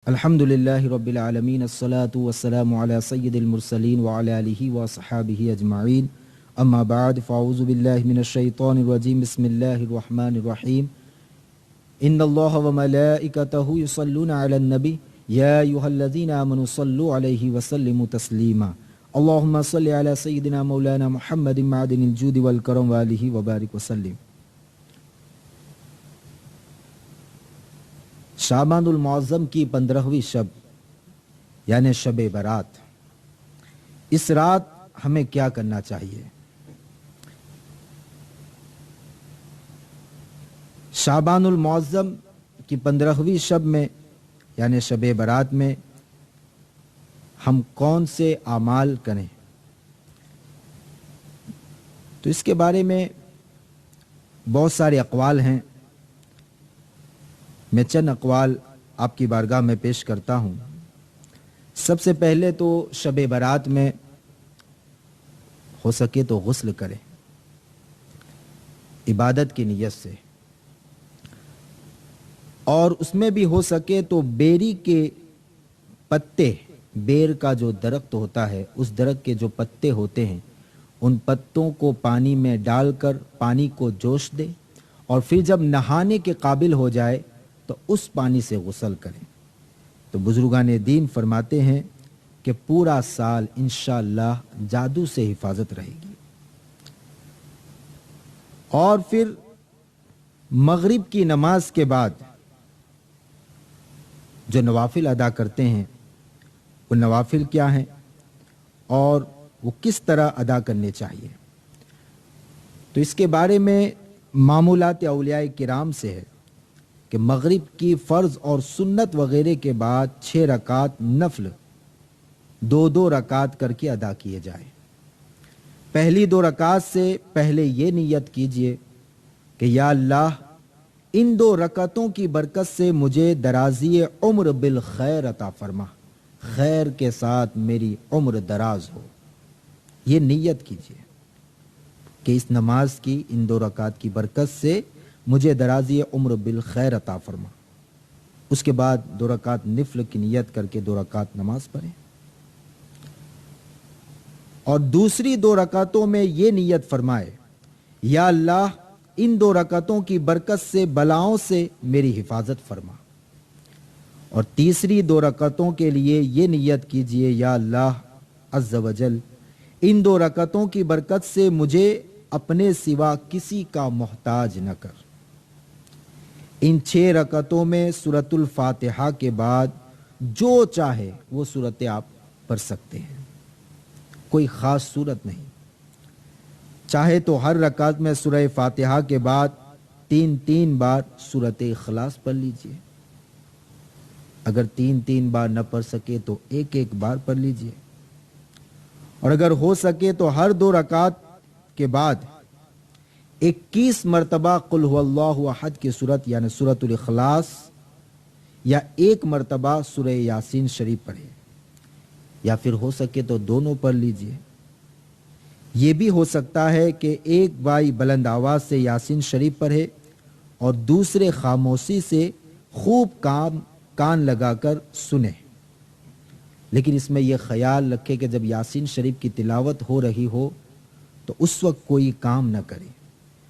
الحمدللہ رب العالمین الصلاة والسلام علی سید المرسلین وعلی آلہ وصحابہ اجمعین اما بعد فاعوذ باللہ من الشیطان الرجیم بسم اللہ الرحمن الرحیم ان اللہ وملائکتہ یصلون علی النبی یا ایہا الذین آمنوا صلوا علیہ وسلموا تسلیما اللہم صل علی سیدنا مولانا محمد معدن الجود والکرم وآلہ وبارک وسلم۔ شعبان المعظم کی 15ویں شب یعنی شب برات، اس رات ہمیں کیا کرنا چاہیے؟ شعبان المعظم کی 15ویں شب میں یعنی شب برات میں ہم کون سے اعمال کریں؟ تو اس کے بارے میں بہت سارے اقوال ہیں، میں چند اقوال آپ کی بارگاہ میں پیش کرتا ہوں۔ سب سے پہلے تو شب برات میں ہو سکے تو غسل کریں عبادت کی نیت سے، اور اس میں بھی ہو سکے تو بیری کے پتے، بیر کا جو درخت ہوتا ہے اس درخت کے جو پتے ہوتے ہیں ان پتوں کو پانی میں ڈال کر پانی کو جوش دے، اور پھر جب نہانے کے قابل ہو جائے تو اس پانی سے غسل کریں۔ تو بزرگان دین فرماتے ہیں کہ پورا سال انشاءاللہ جادو سے حفاظت رہے گی۔ اور پھر مغرب کی نماز کے بعد جو نوافل ادا کرتے ہیں وہ نوافل کیا ہیں اور وہ کس طرح ادا کرنے چاہیے؟ تو اس کے بارے میں معمولات اولیاء کرام سے ہے کہ مغرب کی فرض اور سنت وغیرہ کے بعد 6 رکعت نفل 2 رکعت کر کے ادا کیے جائیں۔ پہلی 2 رکعت سے پہلے یہ نیت کیجئے کہ یا اللہ ان 2 رکعتوں کی برکت سے مجھے درازی عمر بالخیر عطا فرما، خیر کے ساتھ میری عمر دراز ہو۔ یہ نیت کیجئے کہ اس نماز کی ان 2 رکعت کی برکت سے مجھے درازی عمر بالخیر عطا فرما۔ اس کے بعد 2 رکعت نفل کی نیت کر کے 2 رکعت نماز پڑھیں، اور دوسری 2 رکعتوں میں یہ نیت فرمائے یا اللہ ان 2 رکعتوں کی برکت سے بلاؤں سے میری حفاظت فرما، اور تیسری 2 رکعتوں کے لیے یہ نیت کیجئے یا اللہ عز و جل ان 2 رکعتوں کی برکت سے مجھے اپنے سوا کسی کا محتاج نہ کر۔ ان 6 رکعتوں میں سورۃ الفاتحہ کے بعد جو چاہے وہ سورتیں آپ پڑھ سکتے ہیں، کوئی خاص سورت نہیں۔ چاہے تو ہر رکعت میں سورہ فاتحہ کے بعد 3 بار سورۃ اخلاص پڑھ لیجئے، اگر 3 بار نہ پڑھ سکے تو 1 بار پڑھ لیجئے، اور اگر ہو سکے تو ہر 2 رکعت کے بعد 21 مرتبہ قل هو اللہ احد کی سورت یعنی سورۃ الاخلاص یا 1 مرتبہ سورہ یاسین شریف پڑھے، یا پھر ہو سکے تو دونوں پڑھ لیجئے۔ یہ بھی ہو سکتا ہے کہ ایک بھائی بلند آواز سے یاسین شریف پڑھے اور دوسرے خاموشی سے خوب کان لگا کر سنے، لیکن اس میں یہ خیال رکھے کہ جب یاسین شریف کی تلاوت ہو رہی ہو تو اس وقت کوئی کام نہ کرے،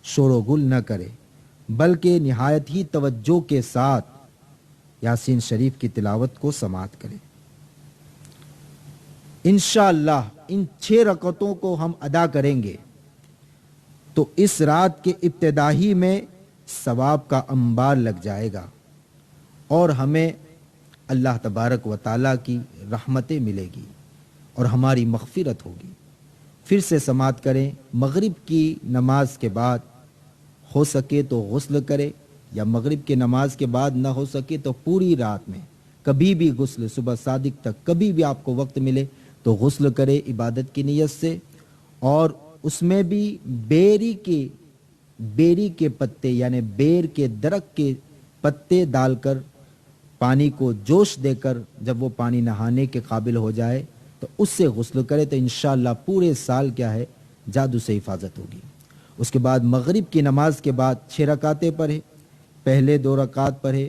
شور و گل نہ کرے، بلکہ نہایت ہی توجہ کے ساتھ یاسین شریف کی تلاوت کو سماعت کرے۔ انشاءاللہ ان 6 رکعتوں کو ہم ادا کریں گے تو اس رات کے ابتدائی میں ثواب کا انبار لگ جائے گا، اور ہمیں اللہ تبارک و تعالیٰ کی رحمتیں ملے گی اور ہماری مغفرت ہوگی۔ پھر سے سماعت کریں، مغرب کی نماز کے بعد ہو سکے تو غسل کرے، یا مغرب کی نماز کے بعد نہ ہو سکے تو پوری رات میں کبھی بھی غسل، صبح صادق تک کبھی بھی آپ کو وقت ملے تو غسل کرے عبادت کی نیت سے، اور اس میں بھی بیری کے پتے یعنی بیر کے درخت کے پتے ڈال کر پانی کو جوش دے کر جب وہ پانی نہانے کے قابل ہو جائے تو اس سے غسل کرے، تو انشاءاللہ پورے سال کیا ہے جادو سے حفاظت ہوگی۔ اس کے بعد مغرب کی نماز کے بعد 6 رکعتیں پڑھے، پہلے 2 رکعت پڑھے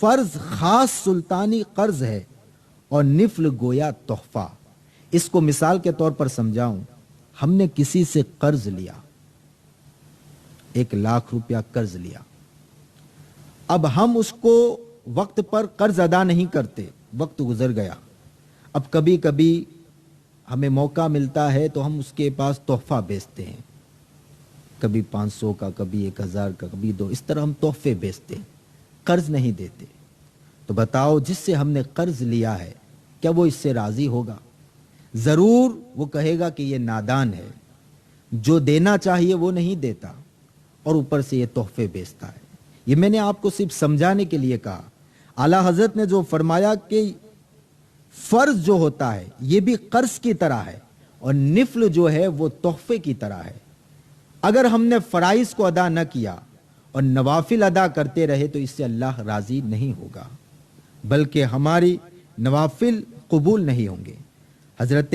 فرض خاص سلطانی قرض ہے اور نفل گویا تحفہ۔ اس کو مثال کے طور پر سمجھاؤں، ہم نے کسی سے قرض لیا، 1,00,000 روپیہ قرض لیا، اب ہم اس کو وقت پر قرض ادا نہیں کرتے، وقت گزر گیا، اب کبھی کبھی ہمیں موقع ملتا ہے تو ہم اس کے پاس تحفہ بیچتے ہیں، کبھی 500 کا، کبھی 1,000 کا، کبھی 2، اس طرح ہم تحفے بیچتے ہیں، قرض نہیں دیتے۔ تو بتاؤ جس سے ہم نے قرض لیا ہے کیا وہ اس سے راضی ہوگا؟ ضرور وہ کہے گا کہ یہ نادان ہے، جو دینا چاہیے وہ نہیں دیتا اور اوپر سے یہ تحفے بیچتا ہے۔ یہ میں نے آپ کو صرف سمجھانے کے لیے کہا۔ اعلیٰ حضرت نے جو فرمایا کہ فرض جو ہوتا ہے یہ بھی قرض کی طرح ہے اور نفل جو ہے وہ تحفے کی طرح ہے۔ اگر ہم نے فرائض کو ادا نہ کیا اور نوافل ادا کرتے رہے تو اس سے اللہ راضی نہیں ہوگا، بلکہ ہماری نوافل قبول نہیں ہوں گے۔ حضرت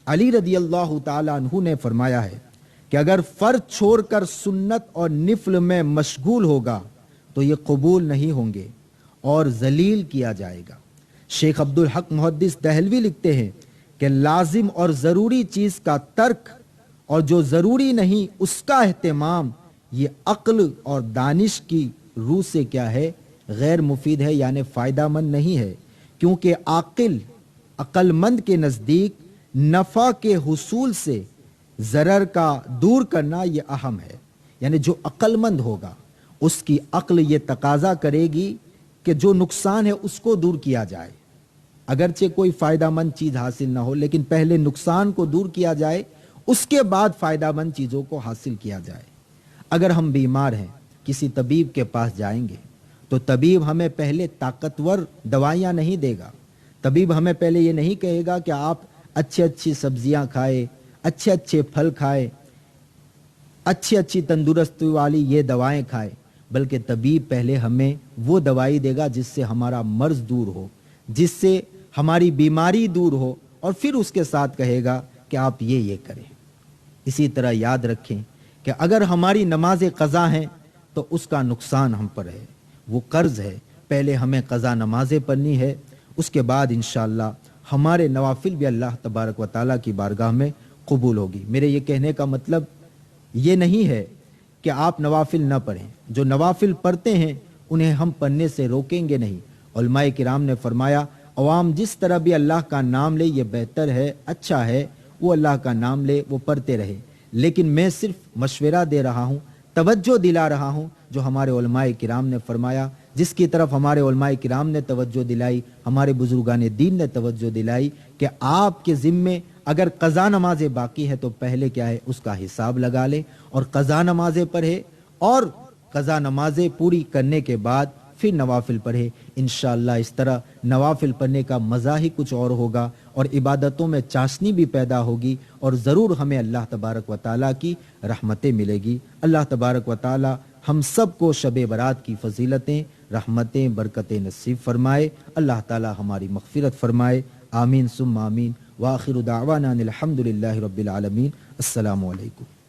علی رضی اللہ تعالی عنہ نے فرمایا ہے کہ اگر فرض چھوڑ کر سنت اور نفل میں مشغول ہوگا تو یہ قبول نہیں ہوں گے اور ذلیل کیا جائے گا۔ شیخ عبدالحق محدث دہلوی لکھتے ہیں کہ لازم اور ضروری چیز کا ترک اور جو ضروری نہیں اس کا اہتمام، یہ عقل اور دانش کی روح سے کیا ہے؟ غیر مفید ہے، یعنی فائدہ مند نہیں ہے، کیونکہ عقل مند کے نزدیک نفع کے حصول سے ضرر کا دور کرنا یہ اہم ہے۔ یعنی جو عقل مند ہوگا اس کی عقل یہ تقاضا کرے گی کہ جو نقصان ہے اس کو دور کیا جائے، اگرچہ کوئی فائدہ مند چیز حاصل نہ ہو لیکن پہلے نقصان کو دور کیا جائے، اس کے بعد فائدہ مند چیزوں کو حاصل کیا جائے۔ اگر ہم بیمار ہیں کسی طبیب کے پاس جائیں گے تو طبیب ہمیں پہلے طاقتور دوائیاں نہیں دے گا، طبیب ہمیں پہلے یہ نہیں کہے گا کہ آپ اچھی سبزیاں کھائے، اچھے پھل کھائے، اچھی تندرستی والی یہ دوائیں کھائے، بلکہ طبیب پہلے ہمیں وہ دوائی دے گا جس سے ہمارا مرض دور ہو، جس سے ہماری بیماری دور ہو، اور پھر اس کے ساتھ کہے گا کہ آپ یہ کریں۔ اسی طرح یاد رکھیں کہ اگر ہماری نماز قضا ہیں تو اس کا نقصان ہم پر ہے، وہ قرض ہے، پہلے ہمیں قضا نمازیں پڑھنی ہے، اس کے بعد انشاءاللہ ہمارے نوافل بھی اللہ تبارک و تعالیٰ کی بارگاہ میں قبول ہوگی۔ میرے یہ کہنے کا مطلب یہ نہیں ہے کہ آپ نوافل نہ پڑھیں، جو نوافل پڑھتے ہیں انہیں ہم پڑھنے سے روکیں گے نہیں۔ علماء کرام نے فرمایا عوام جس طرح بھی اللہ کا نام لے یہ بہتر ہے، اچھا ہے، وہ اللہ کا نام لے، وہ پڑھتے رہے، لیکن میں صرف مشورہ دے رہا ہوں، توجہ دلا رہا ہوں جو ہمارے علماء کرام نے فرمایا، جس کی طرف ہمارے علماء کرام نے توجہ دلائی، ہمارے بزرگان دین نے توجہ دلائی کہ آپ کے ذمے اگر قضا نمازیں باقی ہے تو پہلے کیا ہے اس کا حساب لگا لے اور قضا نمازیں پڑھے، اور قضا نمازیں پوری کرنے کے بعد پھر نوافل پڑھے۔ انشاءاللہ اس طرح نوافل پڑھنے کا مزہ ہی کچھ اور ہوگا اور عبادتوں میں چاشنی بھی پیدا ہوگی، اور ضرور ہمیں اللہ تبارک و تعالیٰ کی رحمتیں ملے گی۔ اللہ تبارک و تعالیٰ ہم سب کو شب برات کی فضیلتیں، رحمتیں، برکتیں نصیب فرمائے۔ اللہ تعالیٰ ہماری مغفرت فرمائے۔ آمین ثم آمین۔ وآخر دعوانا الحمد للہ رب العالمین۔ السلام علیکم۔